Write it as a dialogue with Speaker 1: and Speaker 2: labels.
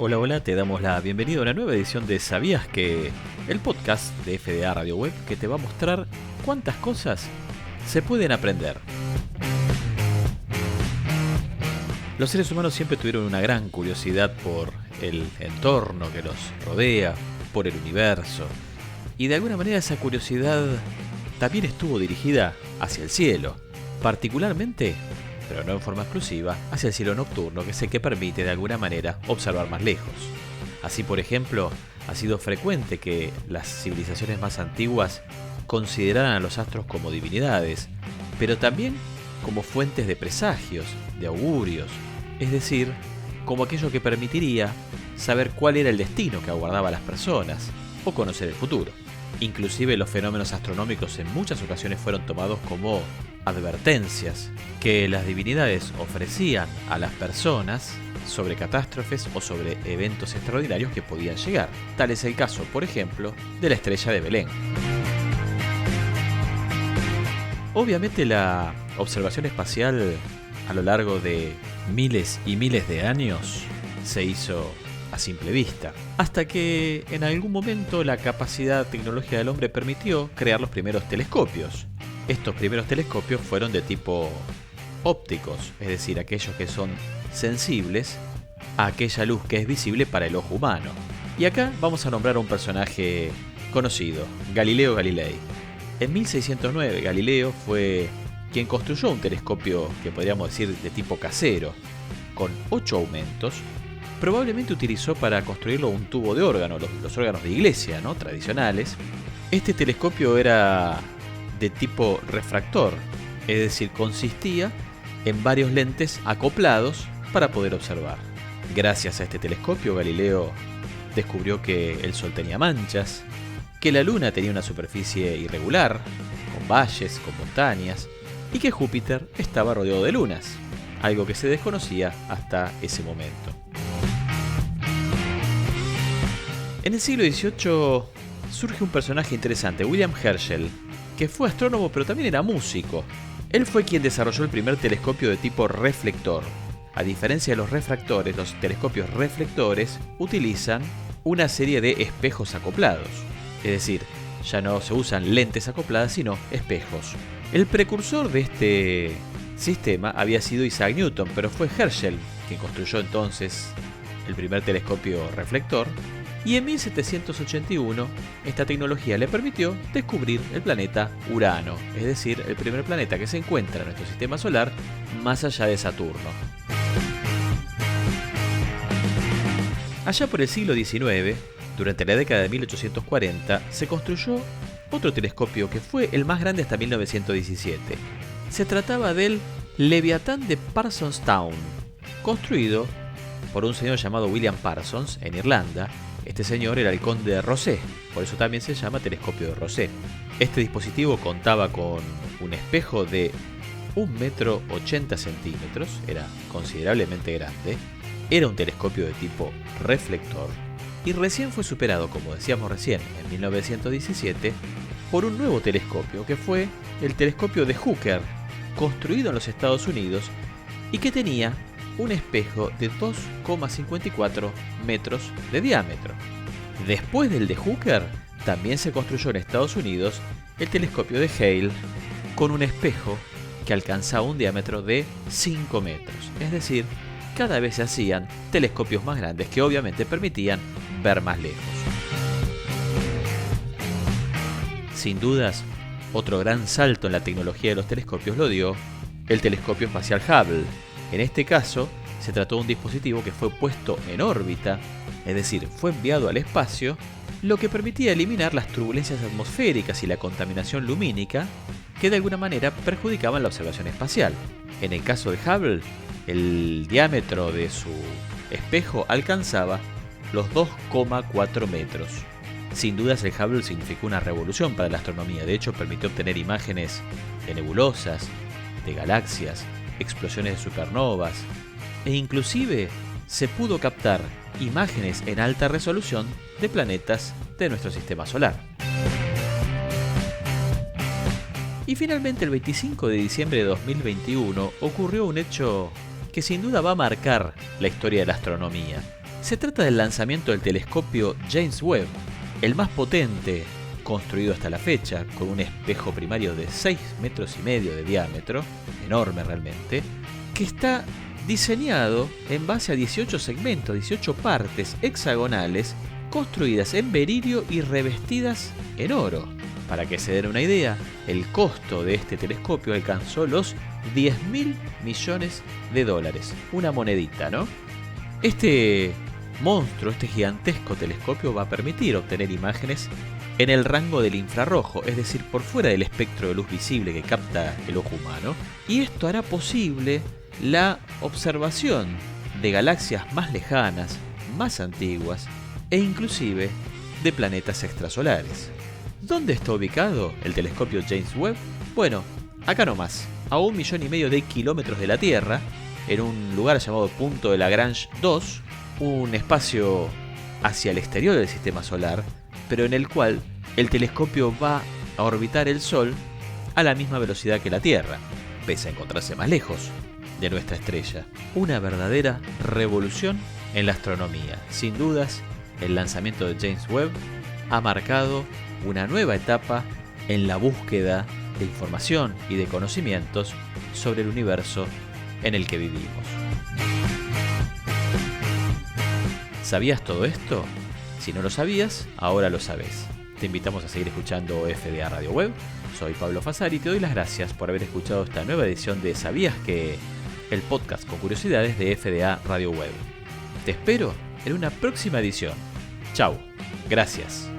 Speaker 1: Hola, hola, te damos la bienvenida a una nueva edición de ¿Sabías que? El podcast de FDA Radio Web que te va a mostrar cuántas cosas se pueden aprender. Los seres humanos siempre tuvieron una gran curiosidad por el entorno que los rodea, por el universo, y de alguna manera esa curiosidad también estuvo dirigida hacia el cielo, particularmente, pero no en forma exclusiva, hacia el cielo nocturno, que es el que permite de alguna manera observar más lejos. Así, por ejemplo, ha sido frecuente que las civilizaciones más antiguas consideraran a los astros como divinidades, pero también como fuentes de presagios, de augurios, es decir, como aquello que permitiría saber cuál era el destino que aguardaba a las personas o conocer el futuro. Inclusive los fenómenos astronómicos en muchas ocasiones fueron tomados como advertencias que las divinidades ofrecían a las personas sobre catástrofes o sobre eventos extraordinarios que podían llegar. Tal es el caso, por ejemplo, de la estrella de Belén. Obviamente la observación espacial a lo largo de miles y miles de años se hizo a simple vista, hasta que en algún momento la capacidad tecnológica del hombre permitió crear los primeros telescopios. Estos primeros telescopios fueron de tipo ópticos, es decir, aquellos que son sensibles a aquella luz que es visible para el ojo humano. Y acá vamos a nombrar a un personaje conocido, Galileo Galilei. En 1609 Galileo fue quien construyó un telescopio que podríamos decir de tipo casero, con 8 aumentos. Probablemente utilizó para construirlo un tubo de órgano, los órganos de iglesia, ¿no?, tradicionales. Este telescopio era de tipo refractor, es decir, consistía en varios lentes acoplados para poder observar. Gracias a este telescopio, Galileo descubrió que el Sol tenía manchas, que la Luna tenía una superficie irregular, con valles, con montañas, y que Júpiter estaba rodeado de lunas, algo que se desconocía hasta ese momento. En el siglo XVIII surge un personaje interesante, William Herschel, que fue astrónomo pero también era músico. Él fue quien desarrolló el primer telescopio de tipo reflector. A diferencia de los refractores, los telescopios reflectores utilizan una serie de espejos acoplados. Es decir, ya no se usan lentes acopladas, sino espejos. El precursor de este sistema había sido Isaac Newton, pero fue Herschel quien construyó entonces el primer telescopio reflector. Y en 1781 esta tecnología le permitió descubrir el planeta Urano, es decir, el primer planeta que se encuentra en nuestro sistema solar más allá de Saturno. Allá por el siglo XIX, durante la década de 1840, se construyó otro telescopio que fue el más grande hasta 1917. Se trataba del Leviatán de Parsonstown, construido por un señor llamado William Parsons en Irlanda. Este señor era el conde de Rossé, por eso también se llama telescopio de Rossé. Este dispositivo contaba con un espejo de 1,80 m, era considerablemente grande, era un telescopio de tipo reflector y recién fue superado, como decíamos recién, en 1917, por un nuevo telescopio que fue el telescopio de Hooker, construido en los Estados Unidos y que tenía un espejo de 2,54 metros de diámetro. Después del de Hooker, también se construyó en Estados Unidos el telescopio de Hale con un espejo que alcanzaba un diámetro de 5 metros. Es decir, cada vez se hacían telescopios más grandes que obviamente permitían ver más lejos. Sin dudas, otro gran salto en la tecnología de los telescopios lo dio el telescopio espacial Hubble. En este caso, se trató de un dispositivo que fue puesto en órbita, es decir, fue enviado al espacio, lo que permitía eliminar las turbulencias atmosféricas y la contaminación lumínica que de alguna manera perjudicaban la observación espacial. En el caso de Hubble, el diámetro de su espejo alcanzaba los 2,4 metros. Sin dudas, el Hubble significó una revolución para la astronomía. De hecho, permitió obtener imágenes de nebulosas, de galaxias, explosiones de supernovas, e inclusive se pudo captar imágenes en alta resolución de planetas de nuestro sistema solar. Y finalmente, el 25 de diciembre de 2021 ocurrió un hecho que sin duda va a marcar la historia de la astronomía. Se trata del lanzamiento del telescopio James Webb, el más potente construido hasta la fecha, con un espejo primario de 6,5 metros de diámetro, enorme realmente, que está diseñado en base a 18 segmentos, 18 partes hexagonales construidas en berilio y revestidas en oro. Para que se den una idea, el costo de este telescopio alcanzó los $10.000 millones, una monedita, ¿no? Este monstruo, este gigantesco telescopio va a permitir obtener imágenes en el rango del infrarrojo, es decir, por fuera del espectro de luz visible que capta el ojo humano, y esto hará posible la observación de galaxias más lejanas, más antiguas e inclusive de planetas extrasolares. ¿Dónde está ubicado el telescopio James Webb? Bueno, acá nomás, a 1,5 millones de kilómetros de la Tierra, en un lugar llamado Punto de Lagrange 2, un espacio hacia el exterior del sistema solar, pero en el cual el telescopio va a orbitar el Sol a la misma velocidad que la Tierra, pese a encontrarse más lejos de nuestra estrella. Una verdadera revolución en la astronomía. Sin dudas, el lanzamiento de James Webb ha marcado una nueva etapa en la búsqueda de información y de conocimientos sobre el universo en el que vivimos. ¿Sabías todo esto? Si no lo sabías, ahora lo sabes. Te invitamos a seguir escuchando FDA Radio Web. Soy Pablo Fasari y te doy las gracias por haber escuchado esta nueva edición de ¿Sabías que? El podcast con curiosidades de FDA Radio Web. Te espero en una próxima edición. Chau. Gracias.